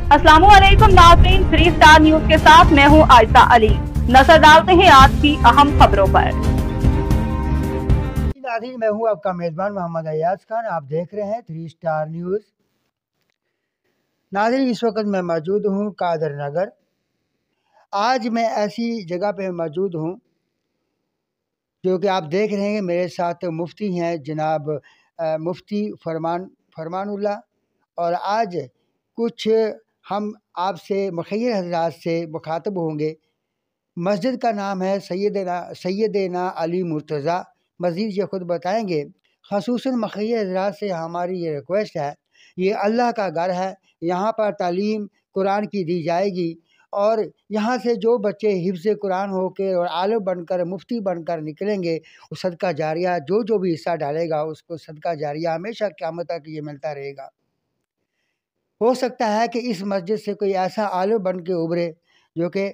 अस्सलामुअलैकुम नाज़रीन, 3 star news के साथ मैं हूं आयशा अली। नजर डालते हैं आज की अहम खबरों पर। नाज़रीन, मैं हूं आपका मेज़बान मोहम्मद अयाज खान। आप देख रहे हैं 3 स्टार न्यूज़। नाज़रीन, इस वक्त मैं मौजूद हूं कादर नगर। आज मैं ऐसी जगह पे मौजूद हूं जो कि आप देख रहे हैं मेरे साथ मुफ्ती हैं जनाब मुफ्ती फरमानुल्लाह। और आज कुछ हम आपसे मुखय्यर हज़रात से मुखातब होंगे। मस्जिद का नाम है सैयदना अली मुर्तज़ा। मज़ीद ये ख़ुद बताएंगे। ख़ुसूसन मुखय्यर हज़रात से हमारी ये रिक्वेस्ट है, ये अल्लाह का घर है, यहाँ पर तालीम कुरान की दी जाएगी और यहाँ से जो बच्चे हिफ्ज़ कुरान होकर और आलिम बनकर मुफ्ती बनकर निकलेंगे, वो सदका जारिया जो भी हिस्सा डालेगा उसको सदका जारिया हमेशा क़यामत तक ये मिलता रहेगा। हो सकता है कि इस मस्जिद से कोई ऐसा आलिम बन के उभरे जो कि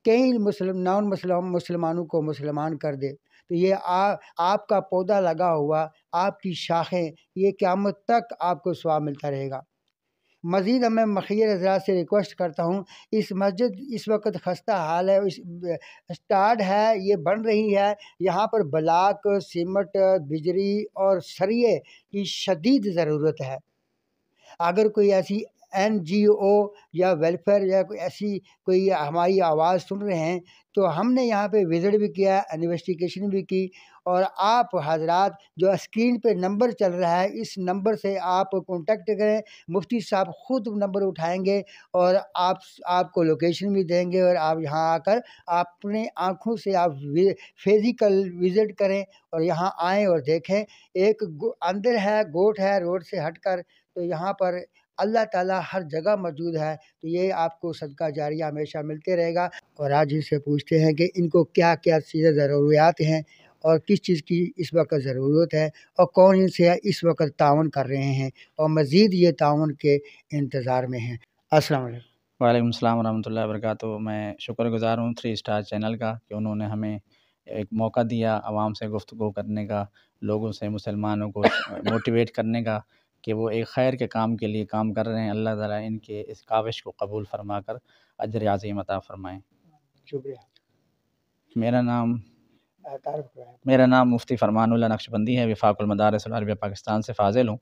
कई मुसलमानों को मुसलमान कर दे। तो ये आपका पौधा लगा हुआ, आपकी शाखें, ये क़यामत तक आपको सवाब मिलता रहेगा। मज़ीद मैं मुखय्यर हज़रात से रिक्वेस्ट करता हूँ, इस मस्जिद इस वक्त खस्ता हाल है, स्टार्ट है, ये बन रही है। यहाँ पर ब्लॉक, सीमेंट, बिजली और सरिये की शदीद ज़रूरत है। अगर कोई ऐसी NGO या वेलफेयर या कोई ऐसी कोई हमारी आवाज़ सुन रहे हैं तो हमने यहाँ पे विज़िट भी किया, इन्वेस्टिगेशन भी की। और आप हजरात जो स्क्रीन पे नंबर चल रहा है, इस नंबर से आप कांटेक्ट करें। मुफ्ती साहब ख़ुद नंबर उठाएंगे और आपको लोकेशन भी देंगे और आप यहाँ आकर अपने आँखों से आप फिज़िकल विज़िट करें और यहाँ आएँ और देखें। एक अंदर है, गोट है रोड से हटकर, तो यहाँ पर अल्लाह ताला हर जगह मौजूद है। तो ये आपको सदका जारिया हमेशा मिलते रहेगा। और आज इनसे पूछते हैं कि इनको क्या क्या चीज़ें ज़रूरियात हैं और किस चीज़ की इस वक्त ज़रूरत है और कौन इनसे इस वक्त ताउन कर रहे हैं और मज़ीद ये ताउन के इंतज़ार में हैं। अस्सलाम वालेकुम। वालेकुम अस्सलाम रहमतुल्लाहि व बरकातुहू। मैं शुक्रगुज़ार हूँ 3 स्टार चैनल का कि उन्होंने हमें एक मौका दिया आवाम से गुफ्तगू करने का, लोगों से, मुसलमानों को मोटिवेट करने का कि वो एक खैर के काम के लिए काम कर रहे हैं। अल्लाह ताला इनके इस काविश को कबूल फरमा कर अजर अज़ीम अता फ़रमाएँ। शुक्रिया। मेरा नाम मुफ्ती फरमानुल्लाह नक्शबंदी है। वफ़ाक़ुल मदारिस अल अरबिया पाकिस्तान से फ़ाज़िल हूँ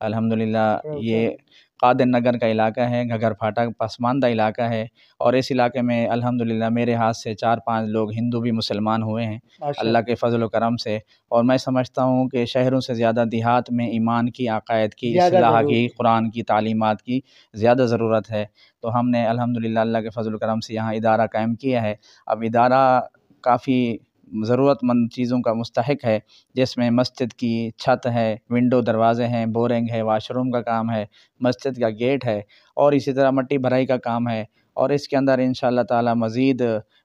अल्हम्दुलिल्लाह। ये कादिर नगर का इलाका है, घगर फाटा पसमानदा इलाका है और इस इलाके में अल्हम्दुलिल्लाह मेरे हाथ से 4-5 लोग हिंदू भी मुसलमान हुए हैं अल्लाह के फ़ज़ल व करम से। और मैं समझता हूँ कि शहरों से ज़्यादा देहात में ईमान की, अक़ायद की, इस्लाह की, कुरान की तालीमात की ज़्यादा ज़रूरत है। तो हमने अल्हम्दुलिल्लाह अल्लाह के फ़ज़ल व करम से यहाँ इदारा कायम किया है। अब इदारा काफ़ी ज़रूरतमंद चीज़ों का मुस्तहिक है, जिसमें मस्जिद की छत है, विंडो दरवाज़े हैं, बोरिंग है, वाशरूम का काम है, मस्जिद का गेट है और इसी तरह मट्टी भराई का काम है। और इसके अंदर इंशाअल्लाह ताला मज़ीद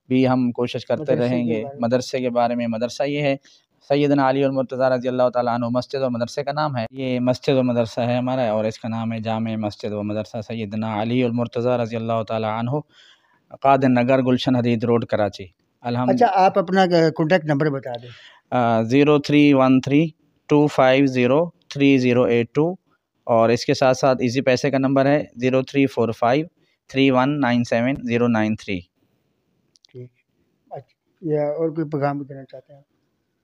भी हम कोशिश करते रहेंगे। मदरसे के बारे में, मदरसा ये है सैयदना अली और मुर्तज़ा रज़ी अल्लाह ताला अन्हु। मस्जिद और मदरसे का नाम है, ये मस्जिद और मदरसा है हमारा और इसका नाम है जामे मस्जिद व मदरसा सैयदना अली और मुर्तज़ा रज़ी अल्लाह ताला अन्हु, कादिर नगर, गुलशन हदीद रोड, कराची। अच्छा, आप अपना कॉन्टैक्ट नंबर बता दें। 031325038082 और इसके साथ साथ इजी पैसे का नंबर है 034531979093। ठीक, अच्छा, या और कोई पैगाम देना चाहते हैं?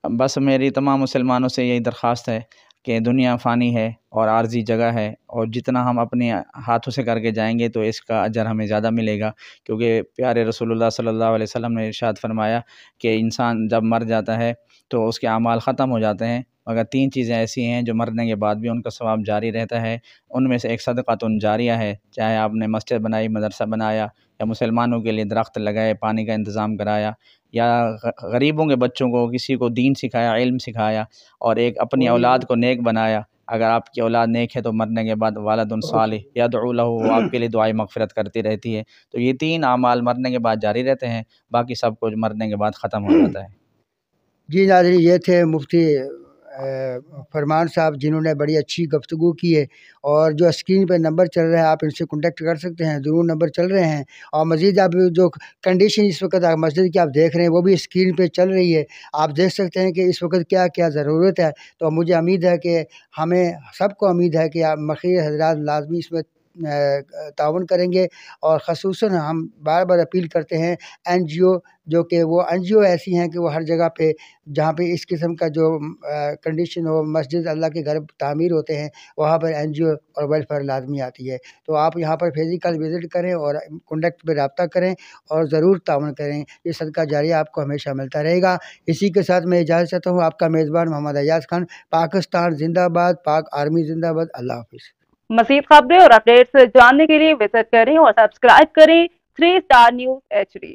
बस मेरी तमाम मुसलमानों से यही दरख्वास्त है कि दुनिया फ़ानी है और आर्जी जगह है और जितना हम अपने हाथों से करके जाएंगे तो इसका अजर हमें ज़्यादा मिलेगा। क्योंकि प्यारे रसूलुल्लाह सल्लल्लाहु अलैहि वसल्लम ने इरशाद फरमाया कि इंसान जब मर जाता है तो उसके अमाल ख़त्म हो जाते हैं, मगर 3 चीज़ें ऐसी हैं जो मरने के बाद भी उनका सवाब जारी रहता है। उनमें से एक सदक़ातुन जारिया है, चाहे आपने मस्जिद बनाई, मदरसा बनाया या मुसलमानों के लिए दरख्त लगाए, पानी का इंतज़ाम कराया या गरीबों के बच्चों को किसी को दीन सिखाया, इल्म सिखाया और एक अपनी औलाद को नेक बनाया। अगर आपकी औलाद नेक है तो मरने के बाद वालदुन सालिह यदउ लहू, वो आपके लिए दुआए मग़फ़िरत करती रहती है। तो ये 3 अमाल मरने के बाद जारी रहते हैं, बाकी सब कुछ मरने के बाद ख़त्म हो जाता है। जी नाज़रीन, ये थे मुफ्ती फरमान साहब जिन्होंने बड़ी अच्छी गुफ्तगू की है। और जो स्क्रीन पर नंबर चल रहा है आप इनसे कांटेक्ट कर सकते हैं, ज़रूर नंबर चल रहे हैं। और मज़ीद आप जो कंडीशन इस वक्त मस्जिद की आप देख रहे हैं वो भी स्क्रीन पे चल रही है, आप देख सकते हैं कि इस वक्त क्या क्या ज़रूरत है। तो मुझे उम्मीद है कि हमें सबको उम्मीद है कि आप मखीर हज़रात लाजमी इसमें تعاون کریں گے. اور خصوصاً ہم بار بار اپیل کرتے ہیں این جی او، جو کہ وہ این جی او ایسی ہیں کہ وہ ہر جگہ پہ جہاں پہ اس قسم کا جو کنڈیشن ہو، مسجد اللہ کے گھر تعمیر ہوتے ہیں، وہاں پر این جی او اور ویلفیئر لازمی آتی ہے. تو آپ یہاں پر فزیکل وزٹ کریں اور کنڈکٹ پہ رابطہ کریں اور ضرور تعاون کریں. یہ صدقہ جاریہ آپ کو ہمیشہ ملتا رہے گا. اسی کے ساتھ میں اجازت چاہتا ہوں. آپ کا میزبان محمد ایاز خان. پاکستان زندہ باد، پاک آرمی زندہ باد. اللہ حافظ. مزید خبریں اور اپڈیٹس جاننے کے لیے وزٹ کریں اور سبسکرائب کریں 3 اسٹار نیوز HD.